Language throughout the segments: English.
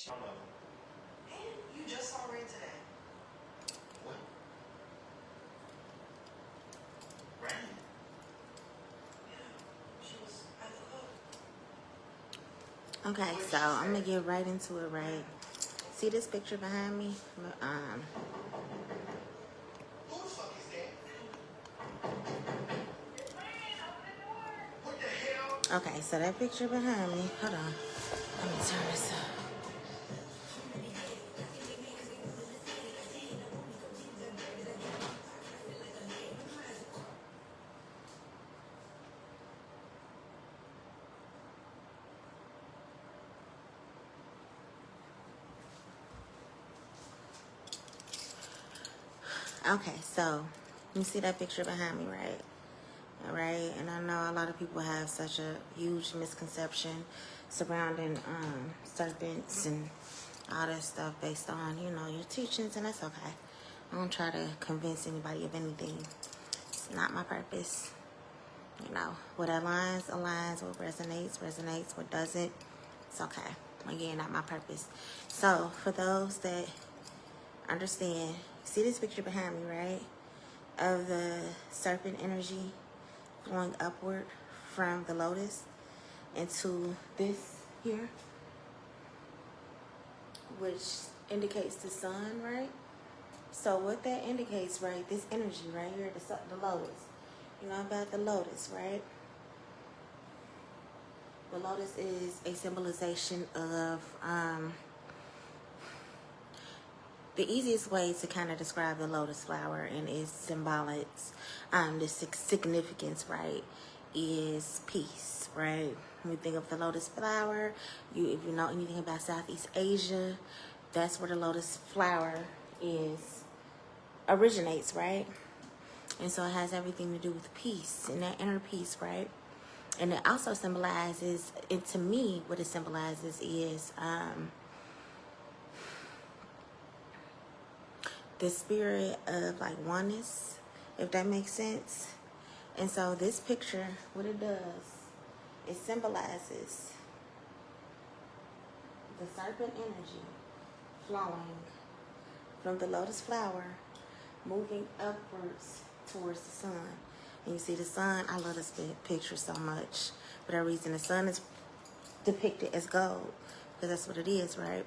You just saw Ray today. What? Ray? Yeah, she was at the club. Okay, so I'm gonna get right into it, right? See this picture behind me? Who the fuck is that? What the hell? Okay, so that picture behind me, hold on. Let me turn this up. Okay, so you see that picture behind me, right? All right, and I know a lot of people have such a huge misconception surrounding serpents and all that stuff based on, you know, your teachings, and that's okay. I don't try to convince anybody of anything. It's not my purpose. You know, what aligns, aligns. What resonates, resonates. What doesn't, it's okay. Again, not my purpose. So, for those that understand, see this picture behind me, right? Of the serpent energy flowing upward from the lotus into this here, which indicates the sun, right? So what that indicates, right, this energy right here, the lotus, you know about the lotus, right? The lotus is a symbolization of the easiest way to kind of describe the lotus flower and its symbolic, the significance, right, is peace, right? When we think of the lotus flower, if you know anything about Southeast Asia, that's where the lotus flower originates, right? And so it has everything to do with peace and that inner peace, right? And it also symbolizes, and to me, what it symbolizes is the spirit of like oneness, if that makes sense. And so this picture, what it does, it symbolizes the serpent energy flowing from the lotus flower, moving upwards towards the sun. And you see the sun, I love this picture so much. For that reason, the sun is depicted as gold, because that's what it is, right?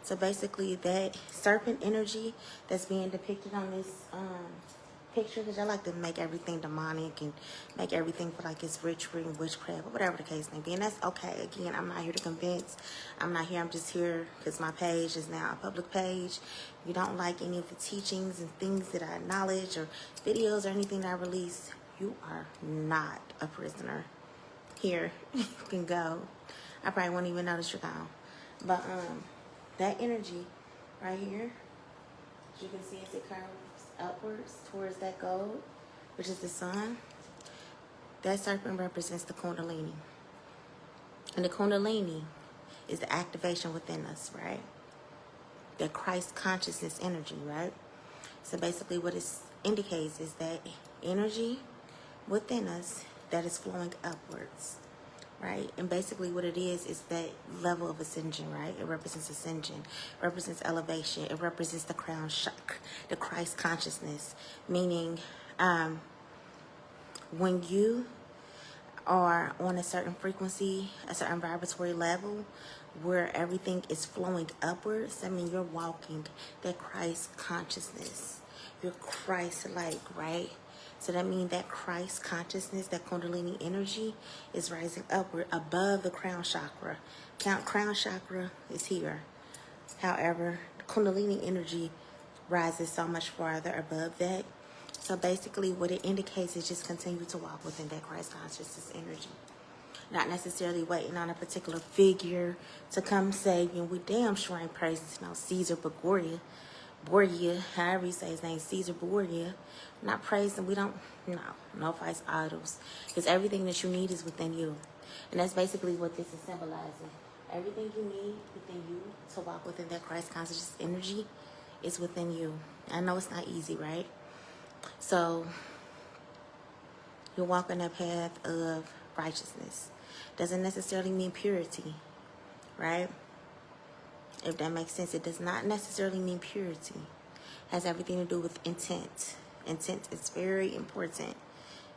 So basically, that serpent energy that's being depicted on this picture, because I like to make everything demonic and make everything feel like it's ritual and witchcraft, or whatever the case may be. And that's okay. Again, I'm not here to convince. I'm just here because my page is now a public page. If you don't like any of the teachings and things that I acknowledge, or videos or anything that I release, you are not a prisoner. Here, you can go. I probably won't even notice you're gone. But that energy right here, as you can see as it curves upwards towards that gold, which is the sun, that serpent represents the Kundalini. And the Kundalini is the activation within us, right? The Christ consciousness energy, right? So basically what it indicates is that energy within us that is flowing upwards, right? And basically what it is that level of ascension, right? It represents ascension, it represents elevation, it represents the crown chakra, the Christ consciousness, meaning when you are on a certain frequency, a certain vibratory level where everything is flowing upwards, I mean, you're walking that Christ consciousness. You're Christ-like, right? So that means that Christ consciousness, that Kundalini energy is rising upward above the crown chakra. Crown chakra is here. However, the Kundalini energy rises so much farther above that. So basically what it indicates is just continue to walk within that Christ consciousness energy. Not necessarily waiting on a particular figure to come save you. We damn sure ain't praising Caesar Borgia, however you say his name, Caesar Borgia. Not praising, no false idols. Because everything that you need is within you. And that's basically what this is symbolizing. Everything you need within you to walk within that Christ consciousness energy is within you. I know it's not easy, right? So, you're walking that path of righteousness. Doesn't necessarily mean purity, right? If that makes sense, it does not necessarily mean purity. It has everything to do with intent. Intent is very important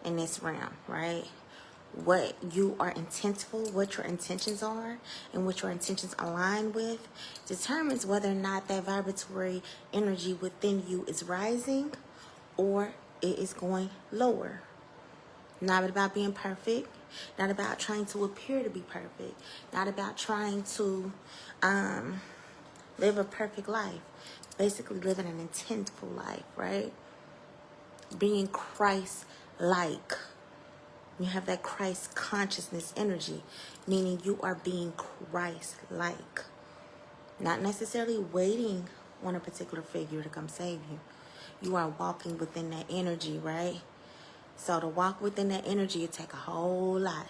in this realm, right? What you are intentful, what your intentions are, and what your intentions align with determines whether or not that vibratory energy within you is rising or it is going lower. Not about being perfect, not about trying to appear to be perfect, not about trying to live a perfect life. Basically living an intentful life, right? Being Christ-like. You have that Christ consciousness energy, meaning you are being Christ-like. Not necessarily waiting on a particular figure to come save you. You are walking within that energy, right? So to walk within that energy, it take a whole lot.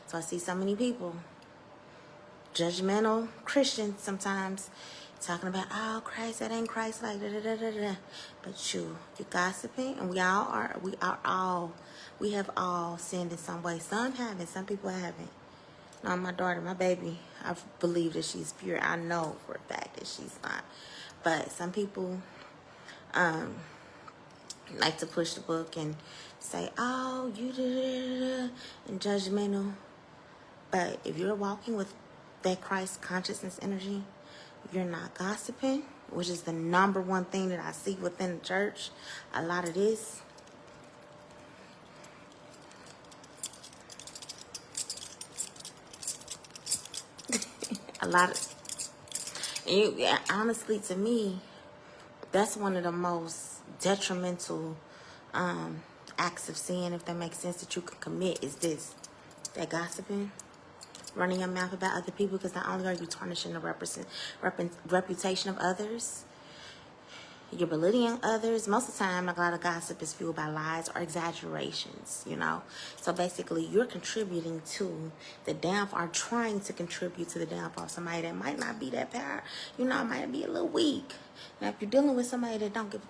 So I see so many people, judgmental Christians sometimes, talking about, oh, Christ, that ain't Christ like da da da da da. But you gossiping, and we have all sinned in some way. Some haven't, some people haven't. No, my daughter, my baby, I believe that she's pure. I know for a fact that she's not. But some people like to push the book and say, oh, you da da da, and judgmental. But if you're walking with that Christ consciousness energy, you're not gossiping, which is the number one thing that I see within the church. A lot of this. Honestly, to me, that's one of the most detrimental acts of sin, if that makes sense, that you can commit, is this. That gossiping. Running your mouth about other people, because not only are you tarnishing the reputation of others, you're belittling others. Most of the time, a lot of gossip is fueled by lies or exaggerations, you know. So basically, you're contributing to the downfall, or trying to contribute to the downfall of somebody that might not be that power, you know, might be a little weak. Now, if you're dealing with somebody that don't give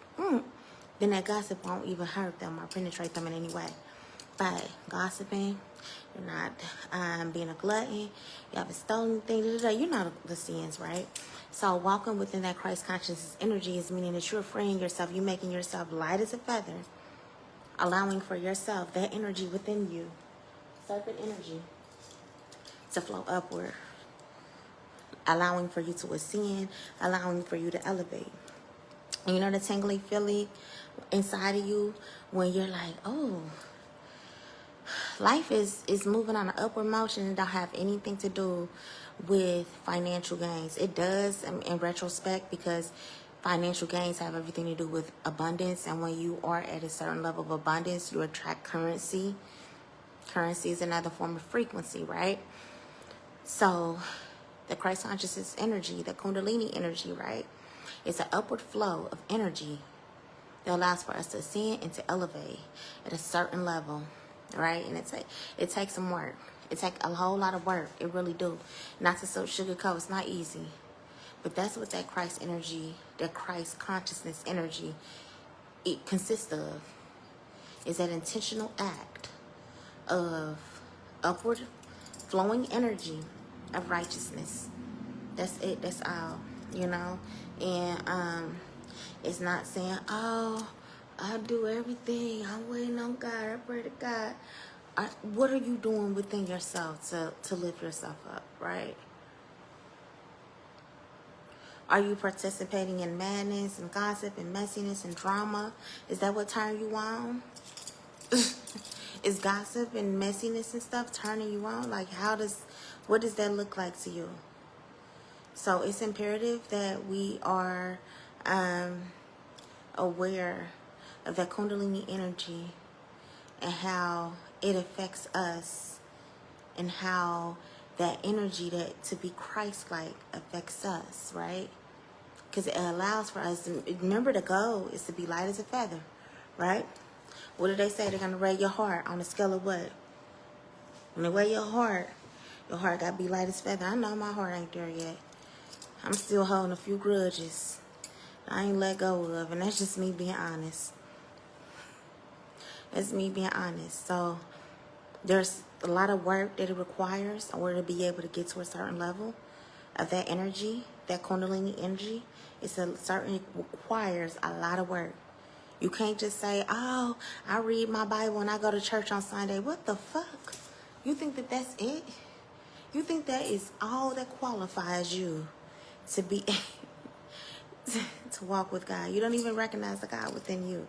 then that gossip won't even hurt them or penetrate them in any way. But gossiping, you're not being a glutton, you haven't stolen anything, you know the sins, right? So walking within that Christ consciousness energy is meaning that you're freeing yourself, you're making yourself light as a feather, allowing for yourself, that energy within you, serpent energy, to flow upward, allowing for you to ascend, allowing for you to elevate. And you know the tingly feeling inside of you when you're like, oh, life is moving on an upward motion and don't have anything to do with financial gains. It does in retrospect, because financial gains have everything to do with abundance. And when you are at a certain level of abundance, you attract currency. Currency is another form of frequency, right? So the Christ consciousness energy, the Kundalini energy, right? It's an upward flow of energy that allows for us to ascend and to elevate at a certain level. Right? And it takes some work. It takes a whole lot of work. It really do. Not to sugarcoat. It's not easy. But that's what that Christ energy, that Christ consciousness energy, it consists of. Is that intentional act of upward flowing energy of righteousness. That's it. That's all. You know? And it's not saying, oh, I do everything. I'm waiting on God. I pray to God. What are you doing within yourself to lift yourself up, right? Are you participating in madness and gossip and messiness and drama? Is that what turns you on? Is gossip and messiness and stuff turning you on? Like, what does that look like to you? So it's imperative that we are aware of that Kundalini energy and how it affects us, and how that energy that to be Christ-like affects us, right? Because it allows for us to remember, the goal is to be light as a feather, right? What do they say? They're gonna rate your heart on a scale of what? When they weigh your heart gotta be light as a feather. I know my heart ain't there yet. I'm still holding a few grudges I ain't let go of, and that's just me being honest. That's me being honest. So there's a lot of work that it requires in order to be able to get to a certain level of that energy, that Kundalini energy, it requires a lot of work. You can't just say, oh, I read my Bible and I go to church on Sunday. What the fuck? You think that that's it? You think that is all that qualifies you to be to walk with God? You don't even recognize the God within you.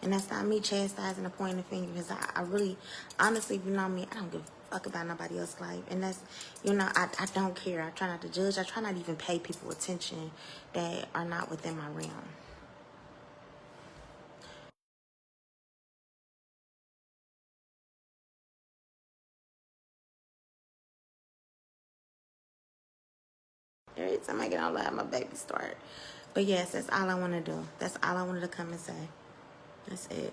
And that's not me chastising or pointing the finger, because I really, honestly, if you know me, I don't give a fuck about nobody else's life. And that's, I don't care. I try not to judge. I try not to even pay people attention that are not within my realm. Every time I get on live, my baby start. But yes, that's all I want to do. That's all I wanted to come and say. That's it.